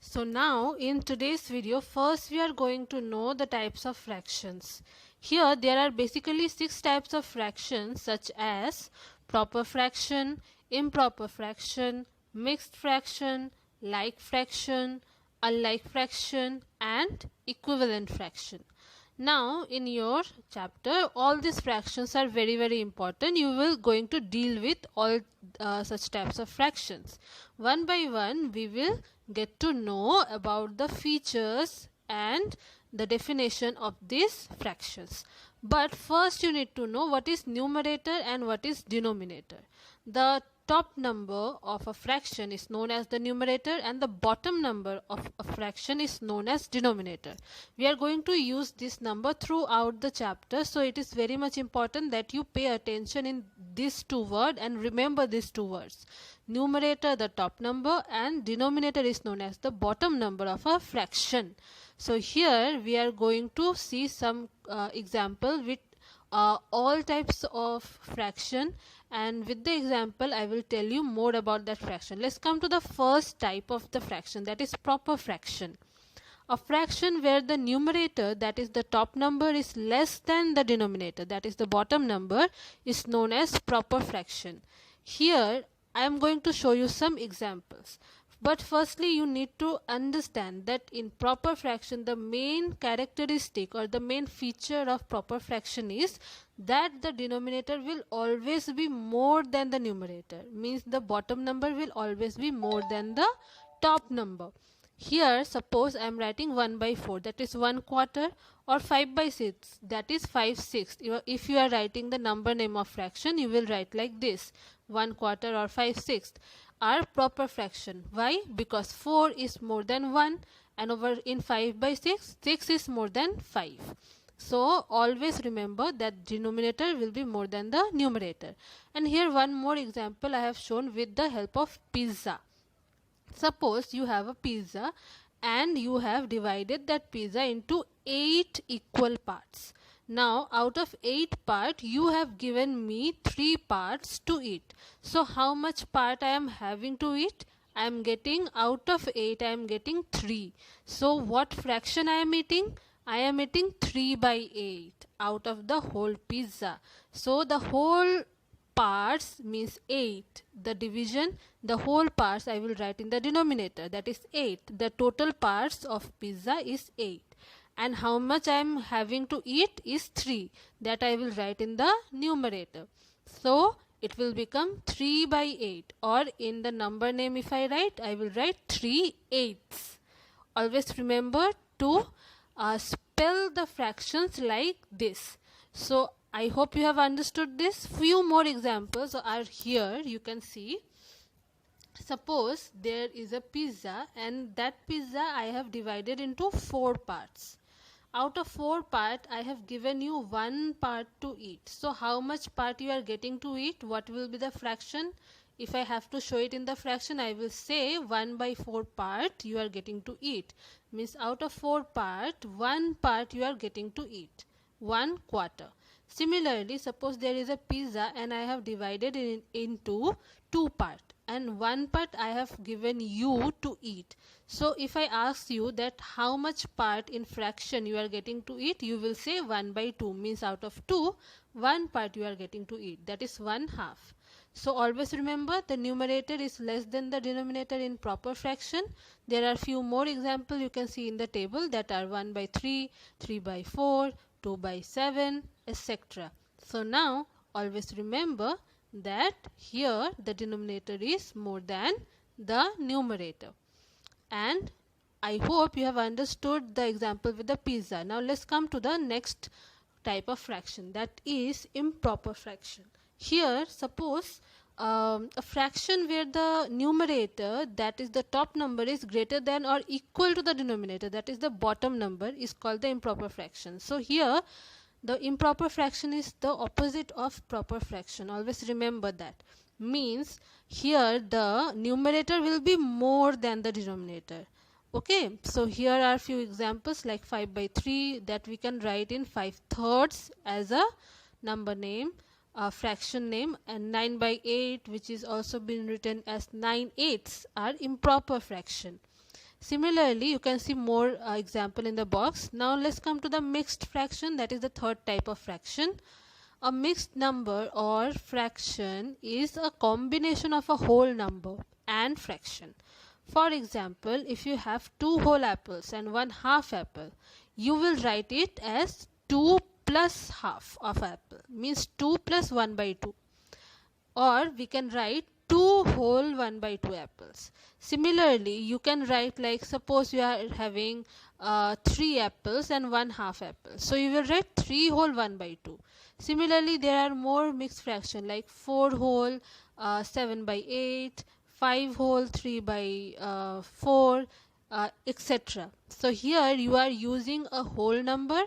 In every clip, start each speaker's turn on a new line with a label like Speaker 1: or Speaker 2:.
Speaker 1: So now in today's video, first we are going to know the types of fractions. Here there are basically 6 types of fractions such as proper fraction, improper fraction, mixed fraction, like fraction, unlike fraction and equivalent fraction. Now in your chapter all these fractions are very important. You will going to deal with all such types of fractions. One by one we will get to know about the features and the definition of these fractions. But first you need to know what is numerator and what is denominator. The top number of a fraction is known as the numerator and the bottom number of a fraction is known as denominator. We are going to use this number throughout the chapter, so it is very much important that you pay attention in these two words and remember these two words. Numerator, the top number, and denominator is known as the bottom number of a fraction. So here we are going to see some example with all types of fraction, and with the example I will tell you more about that fraction. Let's come to the first type of the fraction, that is proper fraction. A fraction where the numerator, that is the top number, is less than the denominator, that is the bottom number, is known as proper fraction. Here I am going to show you some examples. But firstly you need to understand that in proper fraction the main characteristic or the main feature of proper fraction is that the denominator will always be more than the numerator. Means the bottom number will always be more than the top number. Here suppose I am writing 1 by 4, that is 1 quarter, or 5 by 6, that is 5/6. If you are writing the number name of fraction, you will write like this: 1 quarter or 5/6 are proper fraction. Why? Because 4 is more than 1 and over in 5 by 6, 6 is more than 5. So always remember that denominator will be more than the numerator. And here one more example I have shown with the help of pizza. Suppose you have a pizza and you have divided that pizza into 8 equal parts. Now out of 8 parts you have given me 3 parts to eat. So how much part I am having to eat? I am getting out of 8 I am getting 3. So what fraction I am eating? I am eating 3 by 8 out of the whole pizza. So the whole parts means 8. The division, the whole parts I will write in the denominator, that is 8. The total parts of pizza is 8. And how much I am having to eat is 3. That I will write in the numerator. So it will become 3 by 8, or in the number name if I write, I will write 3/8. Always remember to spell the fractions like this. So I hope you have understood this. Few more examples are here. You can see. Suppose there is a pizza and that pizza I have divided into 4 parts. Out of 4 parts I have given you 1 part to eat. So how much part you are getting to eat? What will be the fraction? If I have to show it in the fraction, I will say 1 by 4 part you are getting to eat. Means out of 4 part, 1 part you are getting to eat. 1 quarter. Similarly, suppose there is a pizza and I have divided it into 2 parts and 1 part I have given you to eat. So if I ask you that how much part in fraction you are getting to eat, you will say 1 by 2, means out of 2, 1 part you are getting to eat, that is 1/2. So always remember the numerator is less than the denominator in proper fraction. There are few more examples you can see in the table, that are 1 by 3, 3 by 4, 2 by 7, etc. So now always remember that here the denominator is more than the numerator. And I hope you have understood the example with the pizza. Now let's come to the next type of fraction, that is improper fraction. Here suppose a fraction where the numerator, that is the top number, is greater than or equal to the denominator, that is the bottom number, is called the improper fraction. So here the improper fraction is the opposite of proper fraction. Always remember that. Means here the numerator will be more than the denominator. Okay, so here are few examples like 5 by 3 that we can write in 5/3 as a number name, fraction name, and 9 by 8 which is also been written as 9/8 are improper fraction. Similarly, you can see more example in the box. Now let's come to the mixed fraction, that is the third type of fraction. A mixed number or fraction is a combination of a whole number and fraction. For example, if you have 2 whole apples and 1 half apple, you will write it as 2 plus half of apple, means 2 plus 1 by 2. Or we can write 2 whole 1 by 2 apples. Similarly, you can write, like suppose you are having 3 apples and 1 half apple. So you will write 3 whole 1 by 2. Similarly, there are more mixed fraction like 4 whole 7 by 8, 5 whole 3 by 4, etc. So here you are using a whole number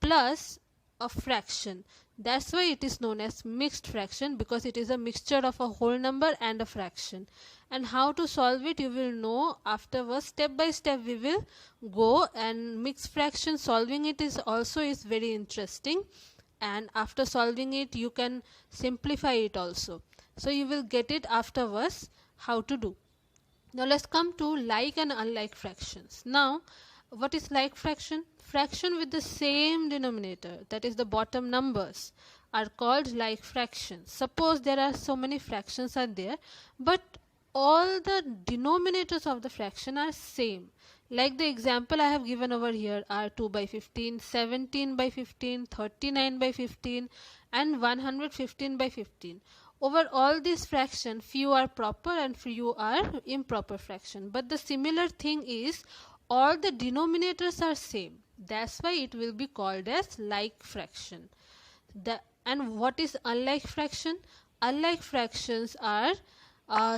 Speaker 1: plus a fraction. That's why it is known as mixed fraction, because it is a mixture of a whole number and a fraction. And how to solve it you will know afterwards. Step by step we will go, and mixed fraction solving it is very interesting, and after solving it you can simplify it also. So you will get it afterwards how to do. Now let's come to like and unlike fractions. Now what is like fraction? Fraction with the same denominator, that is the bottom numbers, are called like fractions. Suppose there are so many fractions are there, but all the denominators of the fraction are same. Like the example I have given over here are 2 by 15, 17 by 15, 39 by 15 and 115 by 15. Over all these fractions, few are proper and few are improper fraction. But the similar thing is all the denominators are same. That's why it will be called as like fraction. And what is unlike fraction? Unlike fractions are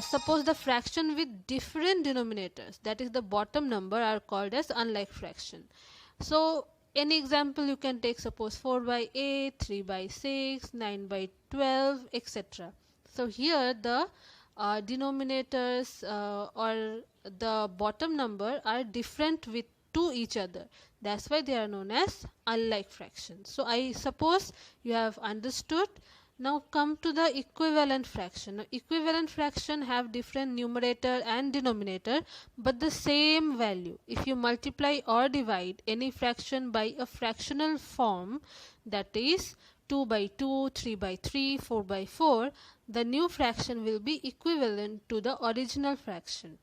Speaker 1: suppose the fraction with different denominators, that is the bottom number, are called as unlike fraction. So any example you can take, suppose 4 by 8, 3 by 6, 9 by 12, etc. So here the denominators or the bottom number are different to each other. That's why they are known as unlike fractions. So I suppose you have understood. Now come to the equivalent fraction. Now, equivalent fraction have different numerator and denominator but the same value. If you multiply or divide any fraction by a fractional form, that is 2 by 2, 3 by 3, 4 by 4, the new fraction will be equivalent to the original fraction.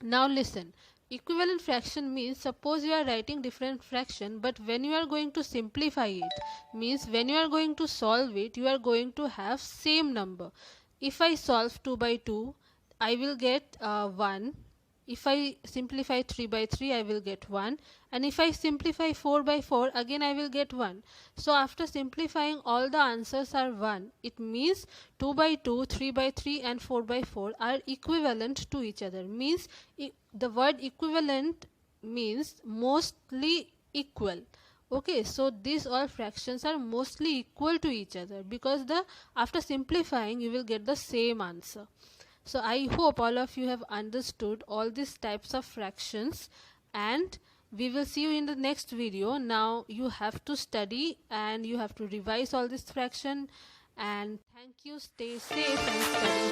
Speaker 1: Now listen. Equivalent fraction means suppose you are writing different fraction, but when you are going to simplify it, means when you are going to solve it, you are going to have same number. If I solve 2 by 2, I will get 1. If I simplify 3 by 3, I will get 1. And if I simplify 4 by 4, again I will get 1. So after simplifying, all the answers are 1. It means 2 by 2, 3 by 3 and 4 by 4 are equivalent to each other. Means the word equivalent means mostly equal. Okay, so these all fractions are mostly equal to each other, because after simplifying you will get the same answer. So I hope all of you have understood all these types of fractions, and we will see you in the next video. Now you have to study and you have to revise all this fraction, and thank you. Stay safe and study.